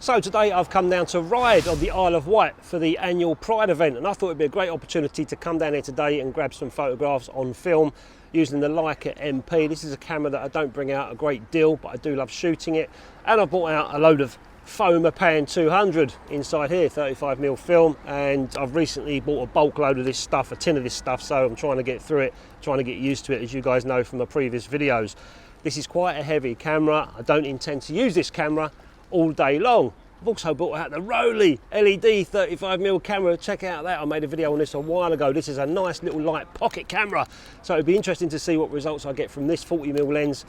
So today I've come down to ride on the Isle of Wight for the annual Pride event, and I thought it'd be a great opportunity to come down here today and grab some photographs on film using the Leica MP. This is a camera that I don't bring out a great deal, but I do love shooting it. And I brought out a load of FOMAPAN 200 inside here, 35mm film, and I've recently bought a bulk load of this stuff, a tin of this stuff, so I'm trying to get through it, trying to get used to it, as you guys know from my previous videos. This is quite a heavy camera. I don't intend to use this camera all day long. I've also brought out the Rollei LED 35mm camera. Check out that. I made a video on this a while ago. This is a nice little light pocket camera. So it'd be interesting to see what results I get from this 40mm lens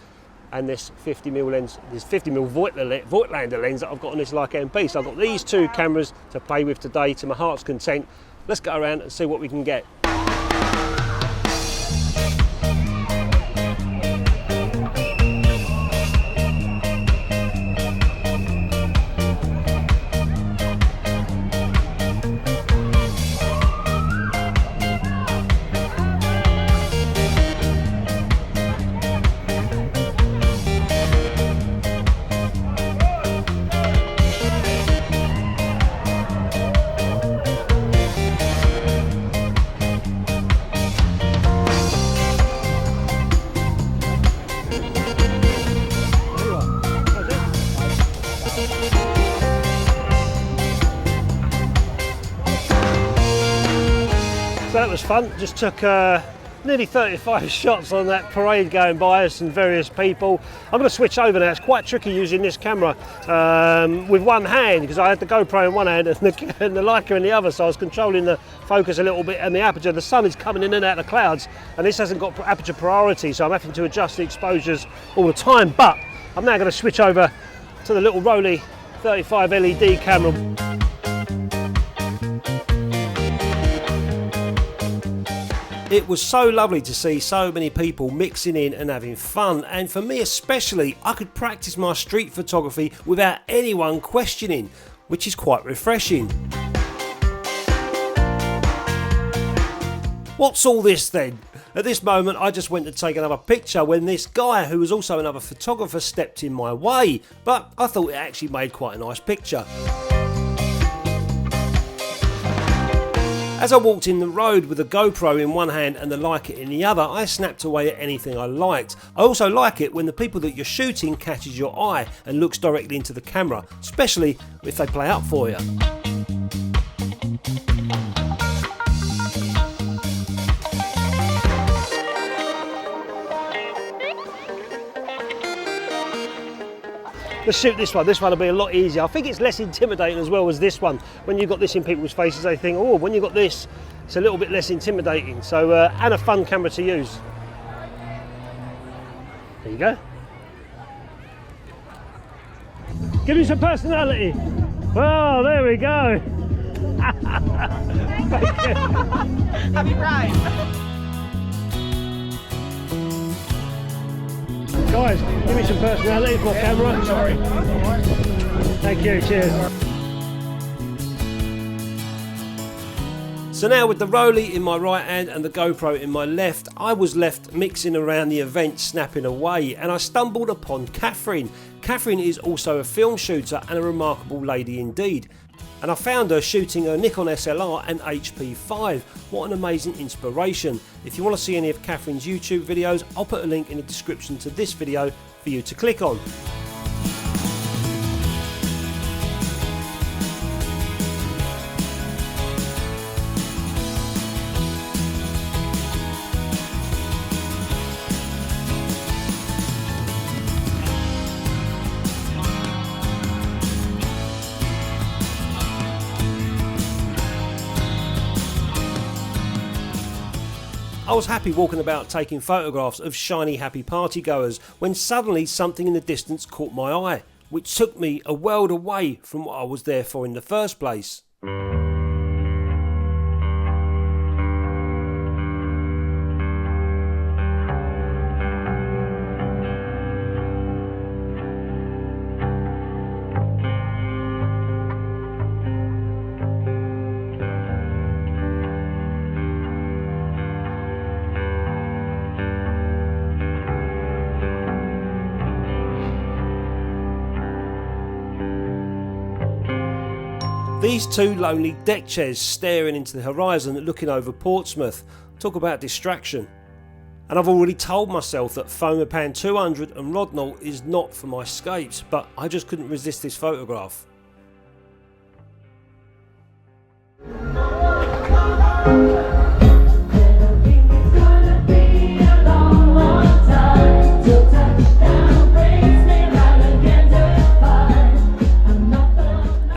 and this 50mm lens, this 50mm Voigtlander lens that I've got on this Leica MP. So I've got these two cameras to play with today to my heart's content. Let's go around and see what we can get. So that was fun. Just took nearly 35 shots on that parade going by us and various people. I'm going to switch over now. It's quite tricky using this camera with one hand, because I had the GoPro in one hand and the Leica in the other, so I was controlling the focus a little bit and the aperture. The sun is coming in and out of the clouds, and this hasn't got aperture priority, so I'm having to adjust the exposures all the time. But I'm now going to switch over to the little Rollei 35 LED camera. It was so lovely to see so many people mixing in and having fun, and for me especially, I could practice my street photography without anyone questioning, which is quite refreshing. What's all this then? At this moment I just went to take another picture when this guy, who was also another photographer, stepped in my way, but I thought it actually made quite a nice picture. As I walked in the road with the GoPro in one hand and the Leica in the other, I snapped away at anything I liked. I also like it when the people that you're shooting catches your eye and looks directly into the camera, especially if they play up for you. Let's shoot this one. This one will be a lot easier. I think it's less intimidating as well as this one. When you've got this in people's faces, they think, oh, when you've got this, it's a little bit less intimidating. So, and a fun camera to use. There you go. Give me some personality. Oh, there we go. Thank you. Happy Pride. Guys, give me some personality for my camera. Sorry. Thank you, cheers. So now with the Rollei in my right hand and the GoPro in my left, I was left mixing around the event, snapping away, and I stumbled upon Katharine. Katharine is also a film shooter and a remarkable lady indeed. And I found her shooting a Nikon SLR and HP5. What an amazing inspiration. If you want to see any of Katharine's YouTube videos, I'll put a link in the description to this video for you to click on. I was happy walking about taking photographs of shiny happy partygoers when suddenly something in the distance caught my eye, which took me a world away from what I was there for in the first place. These two lonely deck chairs staring into the horizon looking over Portsmouth. Talk about distraction. And I've already told myself that FOMAPAN 200 and Rodinal is not for my scapes, but I just couldn't resist this photograph.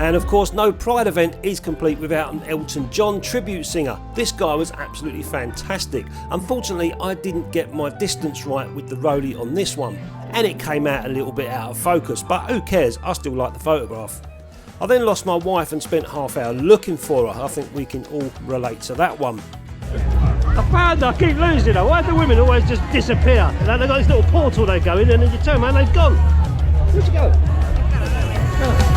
And of course, no Pride event is complete without an Elton John tribute singer. This guy was absolutely fantastic. Unfortunately, I didn't get my distance right with the Rollei on this one, and it came out a little bit out of focus, but who cares, I still like the photograph. I then lost my wife and spent half hour looking for her. I think we can all relate to that one. I found her, I keep losing her. Why do women always just disappear? Like they've got this little portal they go in and then you turn around and they've gone. Where'd you go? Oh.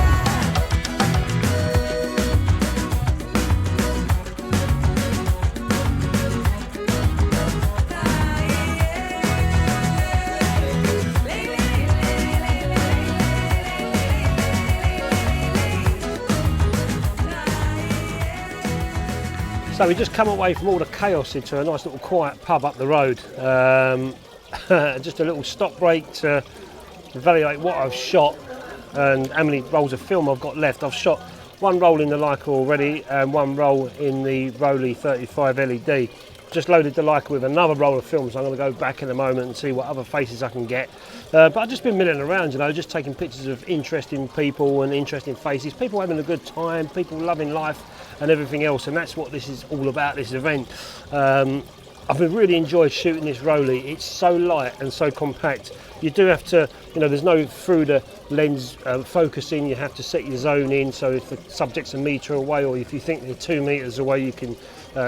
So we just come away from all the chaos into a nice little quiet pub up the road. Just a little stop break to evaluate what I've shot and how many rolls of film I've got left. I've shot one roll in the Leica already and one roll in the Rollei 35 LED. Just loaded the Leica with another roll of film, so I'm going to go back in a moment and see what other faces I can get. But I've just been milling around, you know, just taking pictures of interesting people and interesting faces, people having a good time, people loving life and everything else, and that's what this is all about, this event. I've really enjoyed shooting this Rollei. It's so light and so compact. You do have to, you know, there's no through the lens focusing. You have to set your zone in, so if the subject's a metre away or if you think they're 2 metres away, you can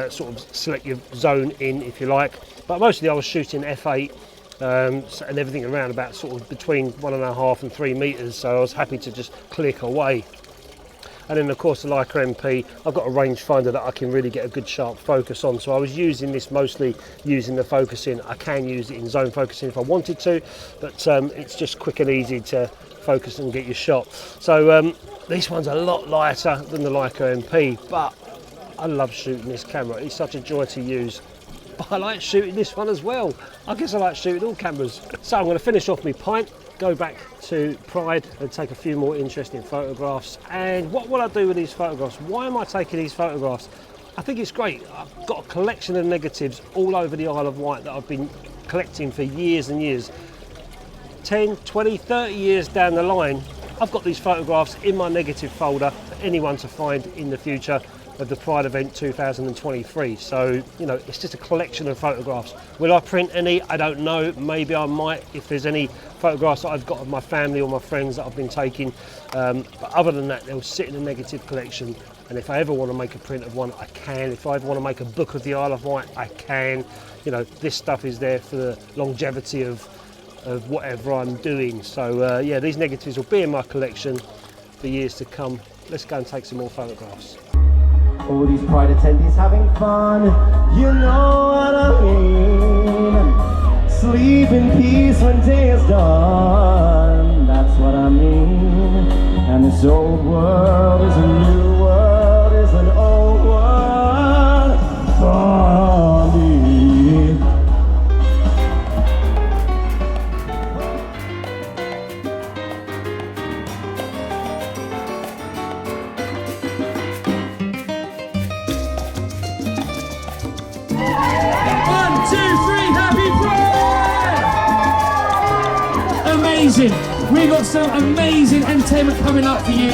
sort of select your zone in if you like. But mostly I was shooting f8 and everything around about sort of between 1.5 and 3 metres, so I was happy to just click away. And then of course the Leica MP, I've got a rangefinder that I can really get a good sharp focus on, so I was using this mostly using the focusing. I can use it in zone focusing if I wanted to, but it's just quick and easy to focus and get your shot. So this one's a lot lighter than the Leica MP, but I love shooting this camera. It's such a joy to use. But I like shooting this one as well. I guess I like shooting all cameras. So I'm going to finish off my pint, go back to Pride and take a few more interesting photographs. And what will I do with these photographs? Why am I taking these photographs? I think it's great. I've got a collection of negatives all over the Isle of Wight that I've been collecting for years and years. 10, 20, 30 years down the line, I've got these photographs in my negative folder for anyone to find in the future of the Pride event 2023. So, you know, it's just a collection of photographs. Will I print any? I don't know. Maybe I might if there's any photographs that I've got of my family or my friends that I've been taking. But other than that, they'll sit in a negative collection. And if I ever want to make a print of one, I can. If I ever want to make a book of the Isle of Wight, I can. You know, this stuff is there for the longevity of whatever I'm doing. So yeah, these negatives will be in my collection for years to come. Let's go and take some more photographs. All these Pride attendees having fun, you know what I mean. Sleep in peace when day is done, that's what I mean. And this old world is a new world, is an old world for me. Amazing! We've got some amazing entertainment coming up for you.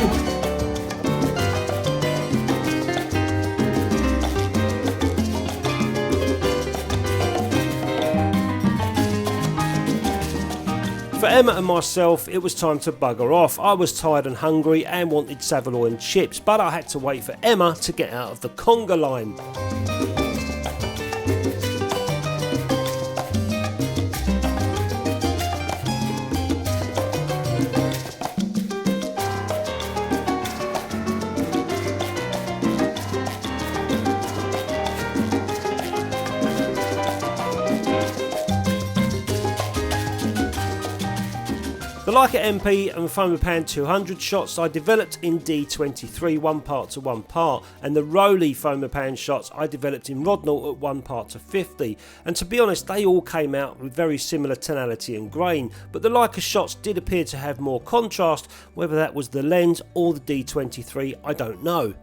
For Emma and myself, it was time to bugger off. I was tired and hungry and wanted Valoi and chips, but I had to wait for Emma to get out of the conga line. The The Leica MP and FOMAPAN 200 shots I developed in D23 1:1, and the Rollei FOMAPAN shots I developed in Rodinal at 1:50, and to be honest they all came out with very similar tonality and grain, but the Leica shots did appear to have more contrast. Whether that was the lens or the D23 I don't know.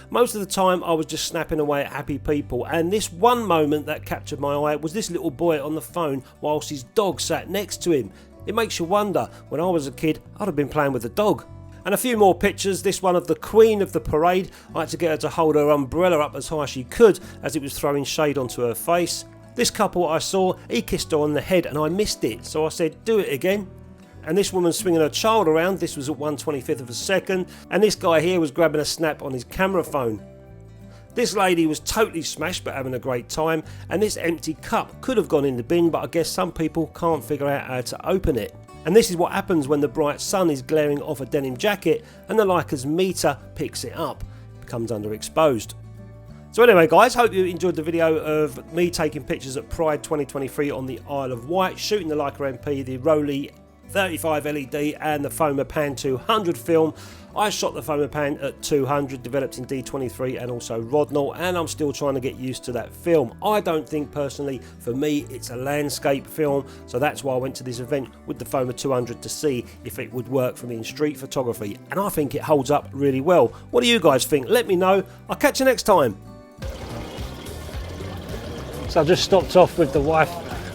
Most of the time I was just snapping away at happy people, and this one moment that captured my eye was this little boy on the phone whilst his dog sat next to him. It makes you wonder, when I was a kid I'd have been playing with the dog. And a few more pictures, this one of the Queen of the parade. I had to get her to hold her umbrella up as high as she could as it was throwing shade onto her face. This couple I saw, he kissed her on the head and I missed it, so I said do it again. And this woman swinging her child around, this was at 1/25 of a second, and this guy here was grabbing a snap on his camera phone. This lady was totally smashed but having a great time, and this empty cup could have gone in the bin, but I guess some people can't figure out how to open it. And this is what happens when the bright sun is glaring off a denim jacket and the Leica's meter picks it up, it becomes underexposed. So anyway guys, hope you enjoyed the video of me taking pictures at Pride 2023 on the Isle of Wight, shooting the Leica MP, the Rollei 35 LED and the FOMAPAN 200 film. I shot the FOMAPAN at 200, developed in D23 and also Rodinal, and I'm still trying to get used to that film. I don't think personally, for me, it's a landscape film, so that's why I went to this event with the FOMA 200 to see if it would work for me in street photography, and I think it holds up really well. What do you guys think? Let me know. I'll catch you next time. So I just stopped off with the wife.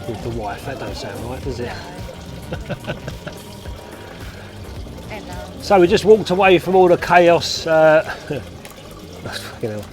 With the wife, that don't sound right, does it? So we just walked away from all the chaos. Fucking hell.